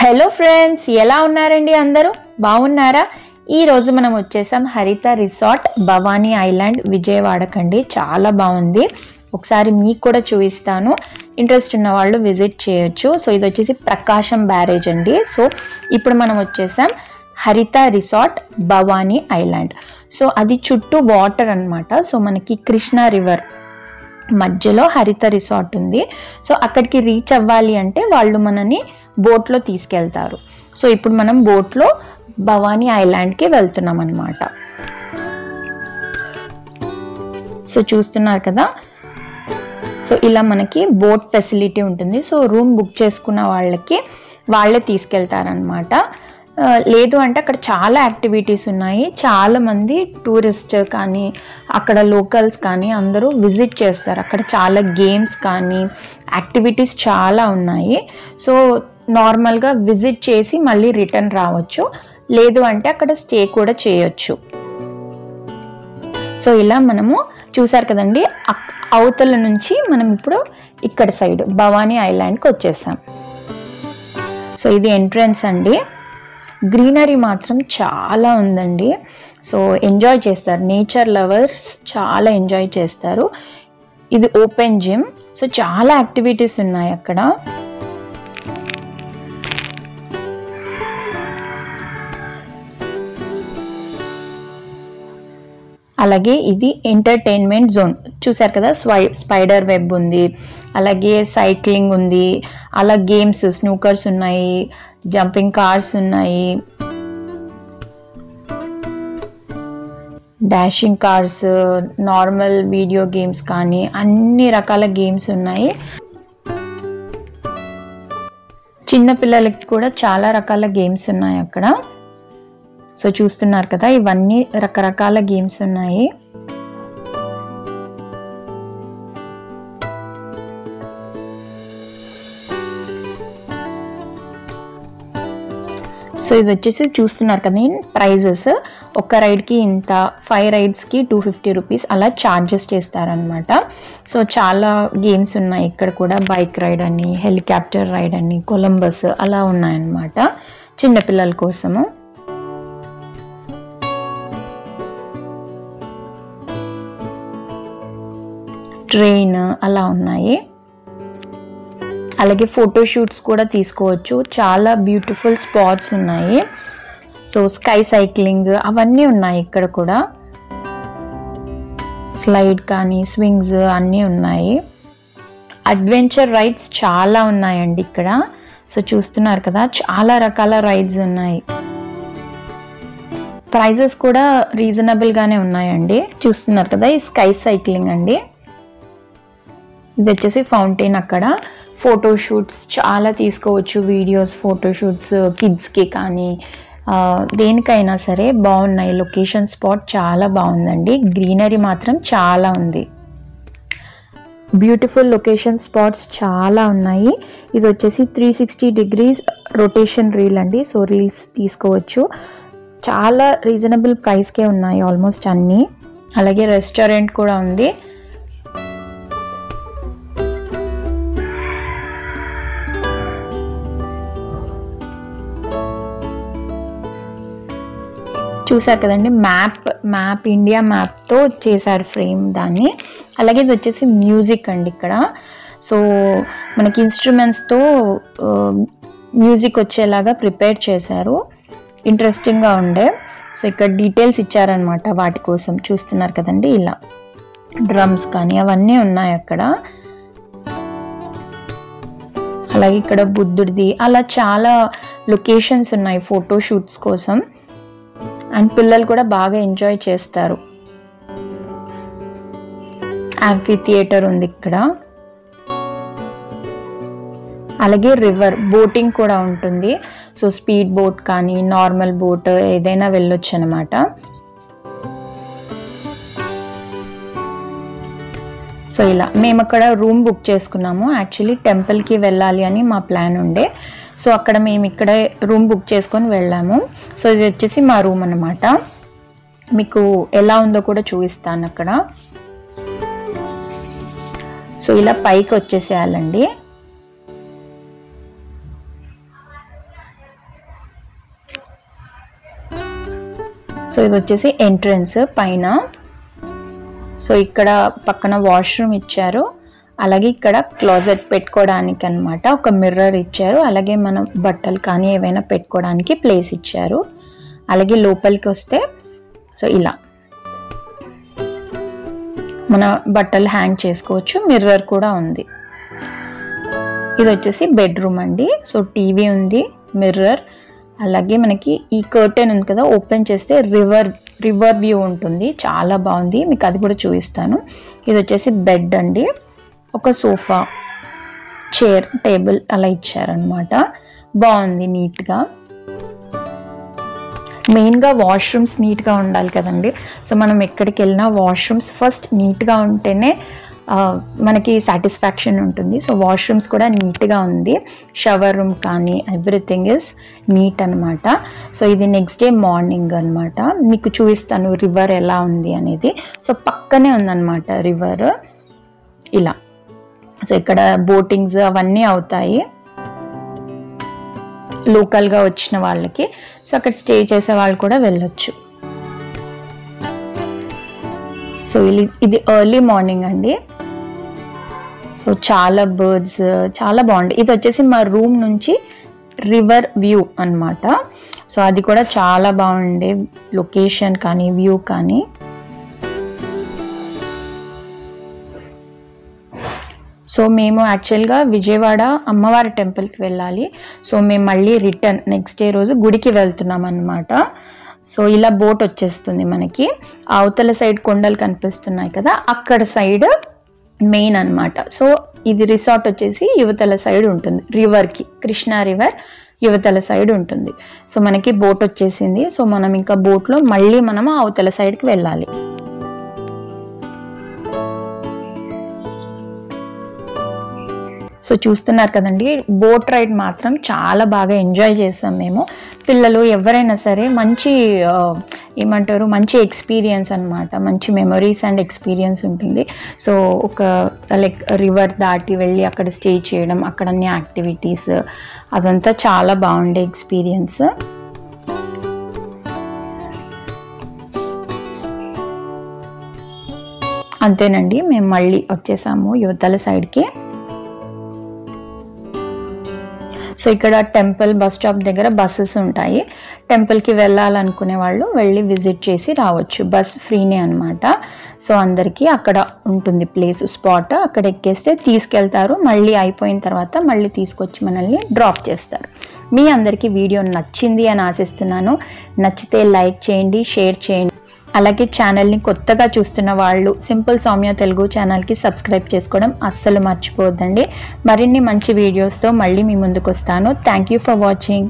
Hello friends, ఎలా ఉన్నారండి? అందరూ బాగున్నారా? ఈ రోజు మనం వచ్చేసాం హరిత రిసార్ట్ భవానీ ఐలాండ్ విజయవాడకండి. చాలా బాగుంది. ఒకసారి మీకు కూడా చూపిస్తాను. ఇంట్రెస్ట్ ఉన్న వాళ్ళు విజిట్ చేయొచ్చు. సో ఇది వచ్చేసి ప్రకాశం బ్యారేజ్ అండి. సో ఇప్పుడు మనం వచ్చేసాం హరిత రిసార్ట్ భవానీ ఐలాండ్. సో అది చుట్టూ వాటర్ అన్నమాట. సో మనకి కృష్ణా రివర్ మధ్యలో హరిత రిసార్ట్ ఉంది. సో అక్కడికి రీచ్ అవ్వాలి అంటే వాళ్ళు మనని బోట్లో తీసుకెళ్తారు. సో ఇప్పుడు మనం బోట్లో భవానీ ఐలాండ్కి వెళ్తున్నాం అన్నమాట. సో చూస్తున్నారు కదా. సో ఇలా మనకి బోట్ ఫెసిలిటీ ఉంటుంది. సో రూమ్ బుక్ చేసుకున్న వాళ్ళకి వాళ్ళే తీసుకెళ్తారనమాట. లేదు అంటే అక్కడ చాలా యాక్టివిటీస్ ఉన్నాయి. చాలామంది టూరిస్ట్ కానీ అక్కడ లోకల్స్ కానీ అందరూ విజిట్ చేస్తారు. అక్కడ చాలా గేమ్స్ కానీ యాక్టివిటీస్ చాలా ఉన్నాయి. సో నార్మల్గా విజిట్ చేసి మళ్ళీ రిటర్న్ రావచ్చు. లేదు అంటే అక్కడ స్టే కూడా చేయొచ్చు. సో ఇలా మనము చూసారు కదండి, అవతల నుంచి మనం ఇప్పుడు ఇక్కడ సైడ్ భవానీ ఐలాండ్కి వచ్చేసాం. సో ఇది ఎంట్రన్స్ అండి. గ్రీనరీ మాత్రం చాలా ఉందండి. సో ఎంజాయ్ చేస్తారు. నేచర్ లవర్స్ చాలా ఎంజాయ్ చేస్తారు. ఇది ఓపెన్ జిమ్. సో చాలా యాక్టివిటీస్ ఉన్నాయి అక్కడ. అలాగే ఇది ఎంటర్టైన్మెంట్ జోన్. చూసారు కదా, స్పైడర్ వెబ్ ఉంది, అలాగే సైక్లింగ్ ఉంది, అలా గేమ్స్ స్నూకర్స్ ఉన్నాయి, జంపింగ్ కార్స్ ఉన్నాయి, dashing cars, normal video games కానీ అన్ని రకాల గేమ్స్ ఉన్నాయి. చిన్న పిల్లలకి కూడా చాలా రకాల గేమ్స్ ఉన్నాయి అక్కడ. సో చూస్తున్నారు కదా, ఇవన్నీ రకరకాల గేమ్స్ ఉన్నాయి. సో ఇది వచ్చేసి చూస్తున్నారు కదా ప్రైజెస్. ఒక రైడ్కి ఇంత, 5 రైడ్స్కి 250 రూపీస్ అలా ఛార్జెస్ చేస్తారనమాట. సో చాలా గేమ్స్ ఉన్నాయి ఇక్కడ కూడా. బైక్ రైడ్ అని, హెలికాప్టర్ రైడ్ అని, కొలంబస్ అలా ఉన్నాయన్నమాట చిన్నపిల్లల కోసము. ట్రైన్ అలా ఉన్నాయి. అలాగే ఫోటోషూట్స్ కూడా తీసుకోవచ్చు. చాలా బ్యూటిఫుల్ స్పాట్స్ ఉన్నాయి. సో స్కై సైక్లింగ్ అవన్నీ ఉన్నాయి ఇక్కడ కూడా. స్లైడ్ కానీ స్వింగ్స్ అన్నీ ఉన్నాయి. అడ్వెంచర్ రైడ్స్ చాలా ఉన్నాయండి ఇక్కడ. సో చూస్తున్నారు కదా, చాలా రకాల రైడ్స్ ఉన్నాయి. ప్రైజెస్ కూడా రీజనబుల్గానే ఉన్నాయండి. చూస్తున్నారు కదా, ఈ స్కై సైక్లింగ్ అండి. ఇది వచ్చేసి ఫౌంటైన్. అక్కడ ఫోటోషూట్స్ చాలా తీసుకోవచ్చు. వీడియోస్, ఫోటోషూట్స్ కిడ్స్కి కానీ దేనికైనా సరే బాగున్నాయి. లొకేషన్ స్పాట్ చాలా బాగుందండి. గ్రీనరీ మాత్రం చాలా ఉంది. బ్యూటిఫుల్ లొకేషన్ స్పాట్స్ చాలా ఉన్నాయి. ఇది వచ్చేసి 360 degrees రొటేషన్ రీల్ అండి. సో రీల్స్ తీసుకోవచ్చు. చాలా రీజనబుల్ ప్రైస్కే ఉన్నాయి ఆల్మోస్ట్ అన్నీ. అలాగే రెస్టారెంట్ కూడా ఉంది. చూసారు కదండి, మ్యాప్ ఇండియా మ్యాప్తో చేశారు ఫ్రేమ్ దాన్ని. అలాగే ఇది వచ్చేసి మ్యూజిక్ అండి ఇక్కడ. సో మనకి ఇన్స్ట్రుమెంట్స్తో మ్యూజిక్ వచ్చేలాగా ప్రిపేర్ చేశారు. ఇంట్రెస్టింగ్గా ఉండే. సో ఇక్కడ డీటెయిల్స్ ఇచ్చారనమాట వాటి కోసం. చూస్తున్నారు కదండి, ఇలా డ్రమ్స్ కానీ అవన్నీ ఉన్నాయి అక్కడ. అలాగే ఇక్కడ బుద్ధుడిది అలా చాలా లొకేషన్స్ ఉన్నాయి ఫోటోషూట్స్ కోసం. అండ్ పిల్లలు కూడా బాగా ఎంజాయ్ చేస్తారు. యాంఫీ థియేటర్ ఉంది ఇక్కడ. అలాగే రివర్ బోటింగ్ కూడా ఉంటుంది. సో స్పీడ్ బోట్ కానీ నార్మల్ బోట్ ఏదైనా వెళ్ళొచ్చు అనమాట. సో ఇలా మేము అక్కడ రూమ్ బుక్ చేసుకున్నాము. యాక్చువల్లీ టెంపుల్కి వెళ్ళాలి అని మా ప్లాన్ ఉండే. సో అక్కడ మేము ఇక్కడ రూమ్ బుక్ చేసుకొని వెళ్ళాము. సో ఇది వచ్చేసి మా రూమ్ అన్నమాట. మీకు ఎలా ఉందో కూడా చూపిస్తాను అక్కడ. సో ఇలా పైకి వచ్చేసేయాలండి. సో ఇది వచ్చేసి ఎంట్రన్స్ పైన. సో ఇక్కడ పక్కన వాష్రూమ్ ఇచ్చారు, అలాగే ఇక్కడ క్లోజెట్ పెట్టుకోవడానికి అన్నమాట ఒక మిర్రర్ ఇచ్చారు, అలాగే మనం బట్టలు కానీ ఏవైనా పెట్టుకోవడానికి ప్లేస్ ఇచ్చారు. అలాగే లోపలికి వస్తే సో ఇలా మన బట్టలు హ్యాంగ్ చేసుకోవచ్చు, మిర్రర్ కూడా ఉంది. ఇది వచ్చేసి బెడ్రూమ్ అండి. సో టీవీ ఉంది, మిర్రర్, అలాగే మనకి ఈ కర్టెన్ ఉంది కదా, ఓపెన్ చేస్తే రివర్ వ్యూ ఉంటుంది, చాలా బాగుంది, మీకు అది కూడా చూపిస్తాను. ఇది వచ్చేసి బెడ్ అండి, ఒక సోఫా, చైర్, టేబుల్ అలా ఇచ్చారనమాట, బాగుంది నీట్గా. మెయిన్గా వాష్రూమ్స్ నీట్గా ఉండాలి కదండి. సో మనం ఎక్కడికి వెళ్ళినా వాష్రూమ్స్ ఫస్ట్ నీట్గా ఉంటేనే మనకి సాటిస్ఫాక్షన్ ఉంటుంది. సో వాష్రూమ్స్ కూడా నీట్గా ఉంది, షవర్ రూమ్ కానీ ఎవ్రీథింగ్ ఇస్ నీట్ అనమాట. సో ఇది నెక్స్ట్ డే మార్నింగ్ అనమాట, మీకు చూపిస్తాను రివర్ ఎలా ఉంది అనేది. సో పక్కనే ఉందన్నమాట రివర్ ఇలా. సో ఇక్కడ బోటింగ్స్ అవన్నీ అవుతాయి లోకల్గా వచ్చిన వాళ్ళకి. సో అక్కడ స్టే చేసే వాళ్ళు కూడా వెళ్ళొచ్చు. సో ఇది ఎర్లీ మార్నింగ్ అండి. సో చాలా బర్డ్స్, చాలా బాగుంది. ఇది వచ్చేసి మా రూమ్ నుంచి రివర్ వ్యూ అన్నమాట. సో అది కూడా చాలా బాగుండే లొకేషన్ కానీ వ్యూ కానీ. సో మేము యాక్చువల్గా విజయవాడ అమ్మవారి టెంపుల్కి వెళ్ళాలి. సో మేము మళ్ళీ రిటర్న్ నెక్స్ట్ డే రోజు గుడికి వెళ్తున్నాం అన్నమాట. సో ఇలా బోట్ వచ్చేస్తుంది మనకి, అవతల సైడ్ కొండలు కనిపిస్తున్నాయి కదా, అక్కడ సైడ్ మెయిన్ అన్నమాట. సో ఇది రిసార్ట్ వచ్చేసి యువతల సైడ్ ఉంటుంది, రివర్కి, కృష్ణా రివర్ యువతల సైడ్ ఉంటుంది. సో మనకి బోట్ వచ్చేసింది. సో మనం ఇంకా బోట్లో మళ్ళీ మనం అవతల సైడ్కి వెళ్ళాలి. సో చూస్తున్నారు కదండి, బోట్ రైడ్ మాత్రం చాలా బాగా ఎంజాయ్ చేసాం మేము. పిల్లలు ఎవరైనా సరే మంచి ఏమంటారు మంచి ఎక్స్పీరియన్స్ అనమాట, మంచి మెమరీస్ అండ్ ఎక్స్పీరియన్స్ ఉంటుంది. సో ఒక లైక్ రివర్ దాటి వెళ్ళి అక్కడ స్టే చేయడం, అక్కడ అన్ని యాక్టివిటీస్, అదంతా చాలా బాగుండే ఎక్స్పీరియన్స్. అంతేనండి, మేము మళ్ళీ వచ్చేసాము యువతల సైడ్కి. సో ఇక్కడ టెంపుల్ బస్ స్టాప్ దగ్గర బస్సెస్ ఉంటాయి, టెంపుల్కి వెళ్ళాలనుకునే వాళ్ళు వెళ్ళి విజిట్ చేసి రావచ్చు, బస్ ఫ్రీనే అనమాట. సో అందరికీ అక్కడ ఉంటుంది ప్లేస్, స్పాట్, అక్కడ ఎక్కేస్తే తీసుకెళ్తారు, మళ్ళీ అయిపోయిన తర్వాత మళ్ళీ తీసుకొచ్చి మనల్ని డ్రాప్ చేస్తారు. మీ అందరికీ వీడియో నచ్చింది అని ఆశిస్తున్నాను. నచ్చితే లైక్ చేయండి, షేర్ చేయండి. అలాగే ఛానల్ని కొత్తగా చూస్తున్న వాళ్ళు సింపుల్ సౌమ్య తెలుగు ఛానల్కి సబ్స్క్రైబ్ చేసుకోవడం అస్సలు మర్చిపోవద్దండి. మరిన్ని మంచి వీడియోస్తో మళ్ళీ మీ ముందుకు వస్తాను. Thank you for watching.